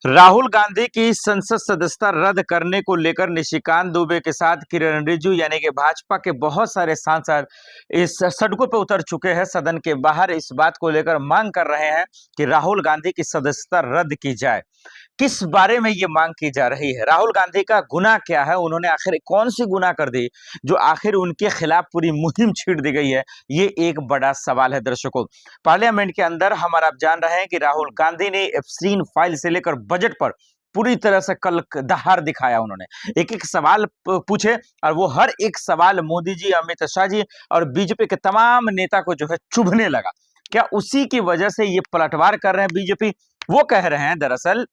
राहुल गांधी की संसद सदस्यता रद्द करने को लेकर निशिकांत दुबे के साथ किरण रिजिजू यानी कि भाजपा के बहुत सारे सांसद इस सड़कों पर उतर चुके हैं। सदन के बाहर इस बात को लेकर मांग कर रहे हैं कि राहुल गांधी की सदस्यता रद्द की जाए। किस बारे में ये मांग की जा रही है? राहुल गांधी का गुनाह क्या है? उन्होंने आखिर कौन सी गुनाह कर दी जो आखिर उनके खिलाफ पूरी मुहिम छेड़ दी गई है? ये एक बड़ा सवाल है दर्शकों। पार्लियामेंट के अंदर हम और आप जान रहे हैं कि राहुल गांधी ने एप्स्टीन फाइल से लेकर बजट पर पूरी तरह से कल दहाड़ दिखाया। उन्होंने एक एक सवाल पूछे और वो हर एक सवाल मोदी जी, अमित शाह जी और बीजेपी के तमाम नेता को जो है चुभने लगा। क्या उसी की वजह से ये पलटवार कर रहे हैं बीजेपी? वो कह रहे हैं दरअसल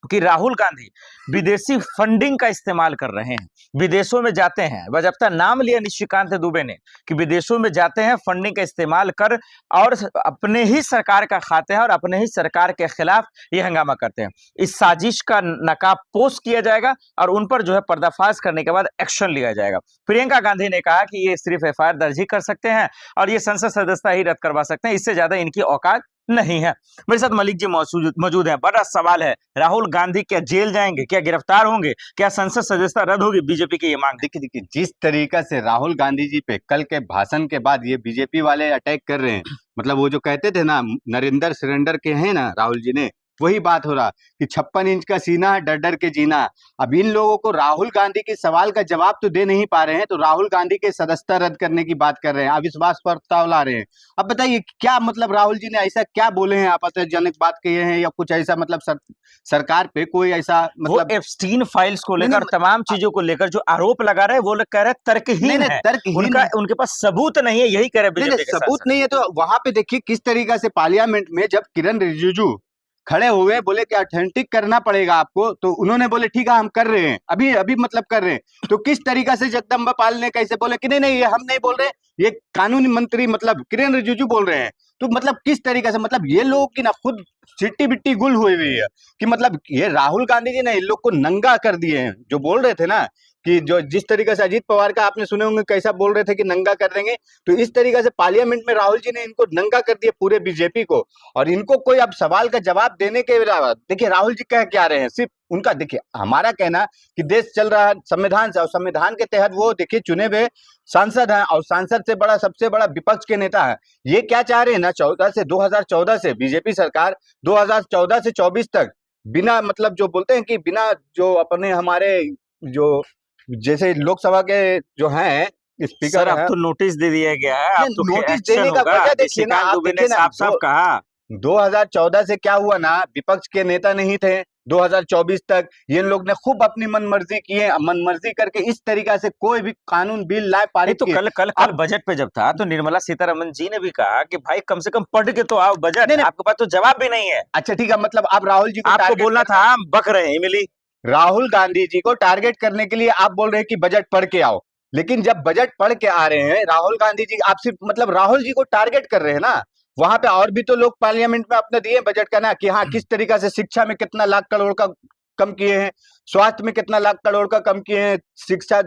कि राहुल गांधी विदेशी फंडिंग का इस्तेमाल कर रहे हैं, विदेशों में जाते हैं। बजप्ता नाम लिया निशिकांत दुबे ने कि विदेशों में जाते हैं, फंडिंग का इस्तेमाल कर और अपने ही सरकार का खाते हैं और अपने ही सरकार के खिलाफ ये हंगामा करते हैं। इस साजिश का नकाबपोश किया जाएगा और उन पर जो है पर्दाफाश करने के बाद एक्शन लिया जाएगा। प्रियंका गांधी ने कहा कि ये सिर्फ एफआईआर दर्ज ही कर सकते हैं और ये संसद सदस्यता ही रद्द करवा सकते हैं, इससे ज्यादा इनकी औकात नहीं है। मेरे साथ मलिक जी मौजूद हैं। बड़ा सवाल है, राहुल गांधी क्या जेल जाएंगे, क्या गिरफ्तार होंगे, क्या संसद सदस्यता रद्द होगी? बीजेपी की ये मांग। देखिए जिस तरीका से राहुल गांधी जी पे कल के भाषण के बाद ये बीजेपी वाले अटैक कर रहे हैं, मतलब वो जो कहते थे ना नरेंद्र सरेंडर के हैं ना राहुल जी ने, वही बात हो रहा कि 56 इंच का सीना है, डर डर के जीना। अब इन लोगों को राहुल गांधी के सवाल का जवाब तो दे नहीं पा रहे हैं, तो राहुल गांधी के सदस्यता रद्द करने की बात कर रहे हैं, अविश्वास प्रस्ताव ला रहे हैं। अब बताइए क्या मतलब राहुल जी ने ऐसा क्या बोले हैं, आपत्तिजनक बात कहे हैं या कुछ ऐसा, मतलब सरकार पे कोई ऐसा मतलब एप्स्टीन फाइल्स को लेकर तमाम चीजों को लेकर जो आरोप लगा रहे हैं वो लोग कह रहे हैं तर्कहीन है, तर्कहीन उनके पास सबूत नहीं है, यही कह रहे हैं बीजेपी के सबूत नहीं है। तो वहां पे देखिए किस तरीका से पार्लियामेंट में जब किरण रिजिजू खड़े हुए बोले कि ऑथेंटिक करना पड़ेगा आपको, तो उन्होंने बोले ठीक है हम कर रहे हैं, अभी अभी मतलब कर रहे हैं। तो किस तरीका से जगदम्बा पाल ने कैसे बोले कि नहीं नहीं ये हम नहीं बोल रहे, ये कानूनी मंत्री मतलब किरण रिजिजू बोल रहे हैं। तो मतलब किस तरीका से, मतलब ये लोग की ना खुद चिट्टी बिट्टी गुल हुई हुई है कि मतलब ये राहुल गांधी जी ने इन लोग को नंगा कर दिए हैं। जो बोल रहे थे ना कि जो जिस तरीके से अजीत पवार का आपने सुने होंगे कैसा बोल रहे थे कि नंगा कर देंगे, तो इस तरीके से पार्लियामेंट में राहुल जी ने इनको नंगा कर दिया पूरे बीजेपी को। और इनको कोई अब सवाल का जवाब देने के अलावा देखिए राहुल जी कह क्या रहे हैं, सिर्फ उनका देखिए हमारा कहना कि देश चल रहा है संविधान से, और संविधान के तहत वो देखिए चुने हुए सांसद हैं और सांसद से बड़ा सबसे बड़ा विपक्ष के नेता है। ये क्या चाह रहे हैं ना 2014 से बीजेपी सरकार 2014 से 24 तक बिना मतलब जो बोलते हैं कि बिना जो अपने हमारे जो जैसे लोकसभा के जो हैं स्पीकर, अब तो नोटिस दे दिया गया है, अब तो नोटिस देने का वजह देखिए ना, आप देखिए ना साफ कहा 2014 से क्या हुआ ना, विपक्ष के नेता नहीं थे 2024 तक, ये लोग ने खूब अपनी मनमर्जी किए, मनमर्जी करके इस तरीका से कोई भी कानून बिल लाए पारित तो कल बजट पे जब था तो निर्मला सीतारमन जी ने भी कहा कि भाई कम से कम पढ़ के तो आओ बजट, आपके पास तो जवाब भी नहीं है। अच्छा ठीक है, मतलब आप राहुल जी को आपको बोलना था, हम बक रहे हैं मिली। राहुल गांधी जी को टारगेट करने के लिए आप बोल रहे हैं कि बजट पढ़ के आओ, लेकिन जब बजट पढ़ के आ रहे हैं राहुल गांधी जी, आप सिर्फ मतलब राहुल जी को टारगेट कर रहे हैं ना। वहां पे और भी तो लोग पार्लियामेंट में अपने दिए बजट का ना कि हाँ किस तरीका से शिक्षा में कितना लाख करोड़ का कम किए हैं, स्वास्थ्य में कितना लाख करोड़ का कम किए हैं, शिक्षा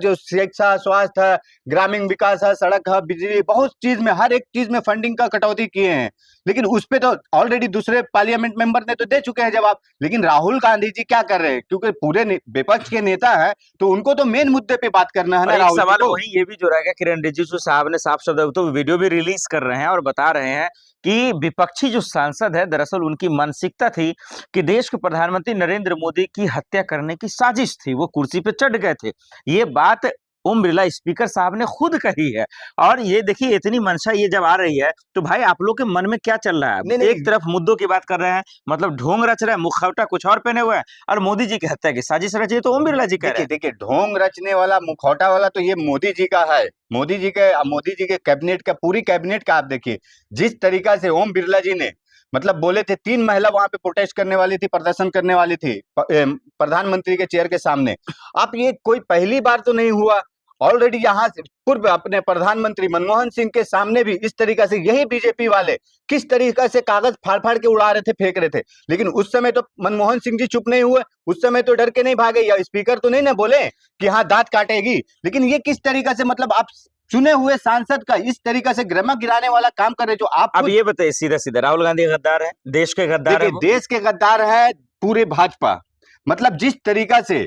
स्वास्थ्य है, ग्रामीण विकास है, सड़क है, बिजली, बहुत चीज में हर एक चीज में फंडिंग का कटौती किए हैं। लेकिन उस पे तो ऑलरेडी दूसरे पार्लियामेंट मेंबर ने तो दे चुके हैं जवाब। लेकिन राहुल गांधी जी क्या कर रहे हैं, क्योंकि पूरे विपक्ष के नेता है तो उनको तो मेन मुद्दे पे बात करना है ना। राहुल सवाल वही ये भी जो रहेगा, किरण रिजिजू साहब ने साफ शब्द तो वीडियो भी रिलीज कर रहे हैं और बता रहे हैं कि विपक्षी जो सांसद है दरअसल उनकी मानसिकता थी कि देश के प्रधानमंत्री नरेंद्र मोदी की हत्या करने की साजिश थी, वो कुर्सी पे चढ़ गए थे। ये बात ओम बिरला स्पीकर साहब ने खुद कही है। और ये देखिए इतनी मंशा ये जब आ रही है तो भाई आप लोग के मन में क्या चल रहा है? एक तरफ मुद्दों की बात कर रहे हैं, मतलब ढोंग रच रहे हैं, मुखौटा कुछ और पहने हुए हैं, और मोदी जी की हत्या की साजिश रची है तो ओम बिरला जी कह रहे हैं। देखिए ढोंग रचने वाला मुखौटा वाला तो ये मोदी जी का है, मोदी जी के कैबिनेट का, पूरी कैबिनेट का। आप देखिए जिस तरीका से ओम बिरला जी ने मतलब बोले थे, 3 महिला वहां पे प्रोटेस्ट करने वाली थी, प्रदर्शन करने वाली थी प्रधानमंत्री के चेयर के सामने। आप ये कोई पहली बार तो नहीं हुआ, ऑलरेडी यहाँ से पूर्व अपने प्रधानमंत्री मनमोहन सिंह के सामने भी इस तरीका से यही बीजेपी वाले किस तरीका से कागज फाड़ फाड़ के उड़ा रहे थे, फेंक रहे थे। लेकिन उस समय तो मनमोहन सिंह जी चुप नहीं हुए, उस समय तो डर के नहीं भागे, या स्पीकर तो नहीं ना बोले कि हाँ दांत काटेगी। लेकिन ये किस तरीका से, मतलब आप चुने हुए सांसद का इस तरीका से गिरमा गिराने वाला काम कर रहे जो आप। अब ये बताइए सीधा सीधा, राहुल गांधी गद्दार है, देश के गद्दार है, देश के गद्दार है, पूरे भाजपा, मतलब जिस तरीका से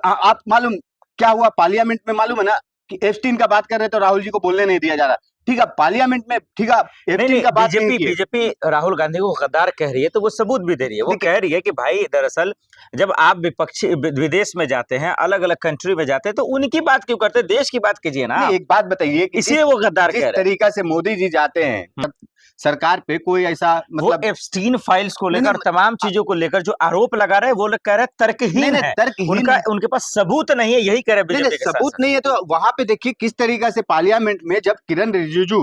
आप मालूम क्या हुआ पार्लियामेंट में, मालूम है ना कि एप्स्टीन का बात कर रहे तो राहुल जी को बोलने नहीं दिया जा रहा। ठीक है, पार्लियामेंट में ठीक है एप्स्टीन का बात नहीं की। बीजेपी राहुल गांधी को गद्दार कह रही है तो वो सबूत भी दे रही है। वो कह रही है कि भाई दरअसल जब आप विपक्षी विदेश में जाते हैं, अलग अलग कंट्री में जाते हैं, तो उनकी बात क्यों करते हैं, देश की बात कीजिए ना। एक बात बताइए कि इसलिए वो गद्दार कह जिस रहे हैं। तरीका से मोदी जी जाते हैं सरकार पे कोई ऐसा वो मतलब एप्स्टीन फाइल्स को लेकर, तमाम चीजों को लेकर जो आरोप लगा रहे हैं, वो लोग कह रहे हैं तर्कहीन है। तर्कहीन उनके पास सबूत नहीं है, यही कह रहे हैं बीजेपी के सबूत नहीं है। तो वहां पे देखिए किस तरीका से पार्लियामेंट में जब किरण रिजिजू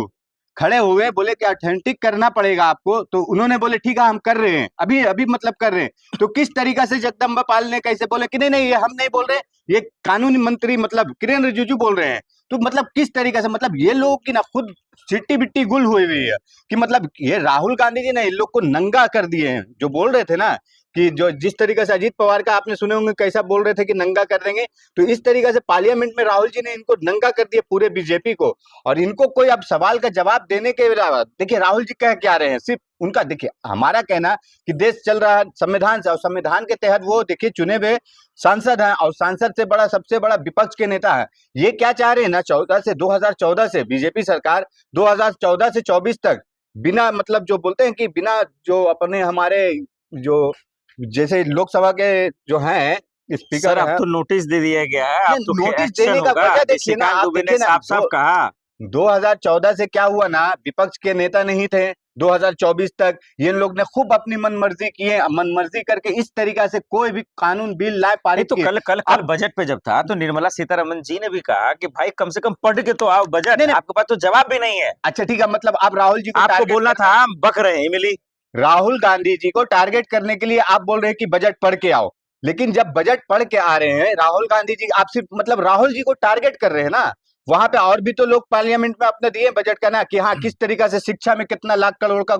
खड़े हुए बोले कि ऑथेंटिक करना पड़ेगा आपको, तो उन्होंने बोले ठीक है हम कर रहे हैं, अभी अभी मतलब कर रहे हैं। तो किस तरीका से जगदम्बा पाल ने कैसे बोले कि नहीं नहीं ये हम नहीं बोल रहे, ये कानूनी मंत्री मतलब किरण रिजिजू बोल रहे हैं। तो मतलब किस तरीके से मतलब ये लोग की ना खुद चिट्टी बिट्टी गुल हुई हुई है कि मतलब ये राहुल गांधी जी ने इन लोग को नंगा कर दिए हैं। जो बोल रहे थे ना कि जो जिस तरीके से अजीत पवार का आपने सुने होंगे कैसा बोल रहे थे कि नंगा कर देंगे, तो इस तरीके से पार्लियामेंट में राहुल जी ने इनको नंगा कर दिया पूरे बीजेपी को। और इनको कोई अब सवाल का जवाब देने के अलावा देखिए राहुल जी कह क्या रहे हैं, सिर्फ उनका देखिए हमारा कहना कि देश चल रहा है संविधान से, और संविधान के तहत वो देखिए चुने हुए सांसद हैं, और सांसद से बड़ा सबसे बड़ा विपक्ष के नेता है। ये क्या चाह रहे हैं ना 2014 से बीजेपी सरकार 2014 से 24 तक बिना मतलब जो बोलते हैं कि बिना जो अपने हमारे जो जैसे लोकसभा के जो हैं स्पीकर अब तो नोटिस दे दिया गया है, अब तो नोटिस देने का वजह देखिए ना, आप देखिए ना साफ कहा 2014 से क्या हुआ ना, विपक्ष के नेता नहीं थे 2024 तक, ये लोग ने खूब अपनी मनमर्जी किए, मनमर्जी करके इस तरीका से कोई भी कानून बिल लाए पारित तो कल बजट पे जब था तो निर्मला सीतारमण जी ने भी कहा कि भाई कम से कम पढ़ के तो आओ बजट, आपके पास तो जवाब भी नहीं है। अच्छा ठीक है, मतलब आप राहुल जी को आपको बोलना था, हम बक रहे हैं मिली। राहुल गांधी जी को टारगेट करने के लिए आप बोल रहे हैं कि बजट पढ़ के आओ, लेकिन जब बजट पढ़ के आ रहे हैं राहुल गांधी जी, आप सिर्फ मतलब राहुल जी को टारगेट कर रहे हैं ना। वहां पे और भी तो लोग पार्लियामेंट में अपने दिए बजट का ना कि हाँ किस तरीका से शिक्षा में कितना लाख करोड़ का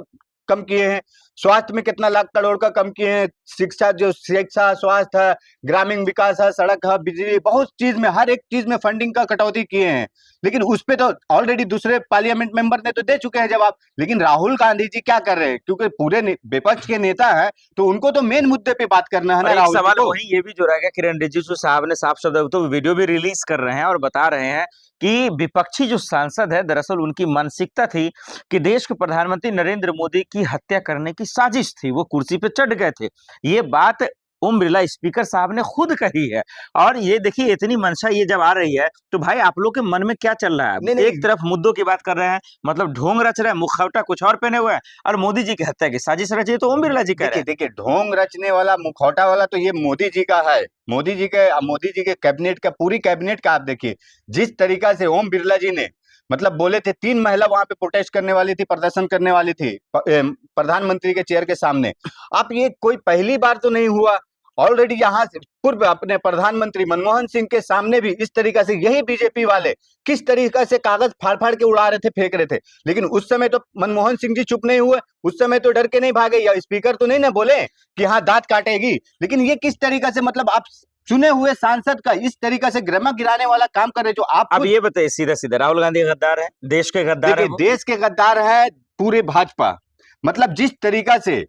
कम किए हैं, स्वास्थ्य में कितना लाख करोड़ का कम किए हैं, शिक्षा स्वास्थ्य है, ग्रामीण विकास है, सड़क है, बिजली, बहुत चीज में हर एक चीज में फंडिंग का कटौती किए हैं। लेकिन उस पे तो ऑलरेडी दूसरे पार्लियामेंट मेंबर ने तो दे चुके हैं जवाब। लेकिन राहुल गांधी जी क्या कर रहे हैं, क्योंकि पूरे विपक्ष के नेता है तो उनको तो मेन मुद्दे पे बात करना है ना। राहुल सवाल वही ये भी जो रहेगा, किरण रिजिजू साहब ने साफ शब्द तो वीडियो भी रिलीज कर रहे हैं और बता रहे हैं कि विपक्षी जो सांसद है दरअसल उनकी मानसिकता थी कि देश के प्रधानमंत्री नरेंद्र मोदी की हत्या करने की साजिश थी, वो कुर्सी पे चढ़ गए थे। ये बात ओम बिरला स्पीकर साहब ने खुद कही है। और ये देखिए इतनी मंशा ये जब आ रही है तो भाई आप लोग के मन में क्या चल रहा है? एक तरफ मुद्दों की बात कर रहे हैं, मतलब ढोंग रच रहे हैं, मुखौटा कुछ और पहने हुए हैं, और मोदी जी की हत्या की साजिश रची तो ओम बिरला जी कह रहे हैं। देखिए ढोंग रचने वाला मुखौटा वाला तो ये मोदी जी का है, मोदी जी के कैबिनेट का, पूरी कैबिनेट का। आप देखिए जिस तरीका से ओम बिरला जी ने मतलब बोले थे, 3 महिला वहां पे प्रोटेस्ट करने वाली थी, प्रदर्शन करने वाली थी प्रधानमंत्री के चेयर के सामने। आप ये कोई पहली बार तो नहीं हुआ, ऑलरेडी यहाँ से पूर्व अपने प्रधानमंत्री मनमोहन सिंह के सामने भी इस तरीका से यही बीजेपी वाले किस तरीका से कागज फाड़ फाड़ के उड़ा रहे थे, फेंक रहे थे। लेकिन उस समय तो मनमोहन सिंह जी चुप नहीं हुए, उस समय तो डर के नहीं भागे, या स्पीकर तो नहीं ना बोले कि हाँ दांत काटेगी। लेकिन ये किस तरीका से मतलब आप चुने हुए सांसद का इस तरीका से गिरमा गिराने वाला काम कर रहे, जो आप अब ये बताइए सीधा सीधा, राहुल गांधी गद्दार है, देश के गद्दार है? देश के गद्दार है पूरे भाजपा, मतलब जिस तरीका से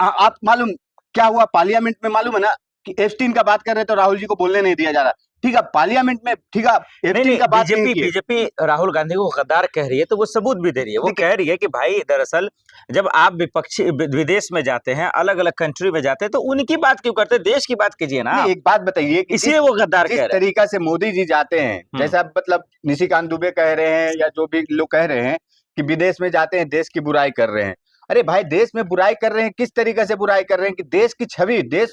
आप मालूम क्या हुआ पार्लियामेंट में, मालूम है ना कि एप्स्टीन का बात कर रहे तो राहुल जी को बोलने नहीं दिया जा रहा। ठीक है, पार्लियामेंट में ठीक है एप्स्टीन का बात नहीं की। बीजेपी राहुल गांधी को गद्दार कह रही है तो वो सबूत भी दे रही है। वो कह रही है कि भाई दरअसल जब आप विपक्षी विदेश में जाते हैं, अलग अलग कंट्री में जाते हैं, तो उनकी बात क्यों करते हैं, देश की बात कीजिए ना। एक बात बताइए कि इसलिए वो गद्दार कह रहे हैं। जिस तरीका से मोदी जी जाते हैं, जैसा मतलब निशिकांत दुबे कह रहे हैं या जो भी लोग कह रहे हैं कि विदेश में जाते हैं देश की बुराई कर रहे हैं। अरे भाई देश में बुराई कर रहे हैं, किस तरीके से बुराई कर रहे हैं कि देश की छवि, देश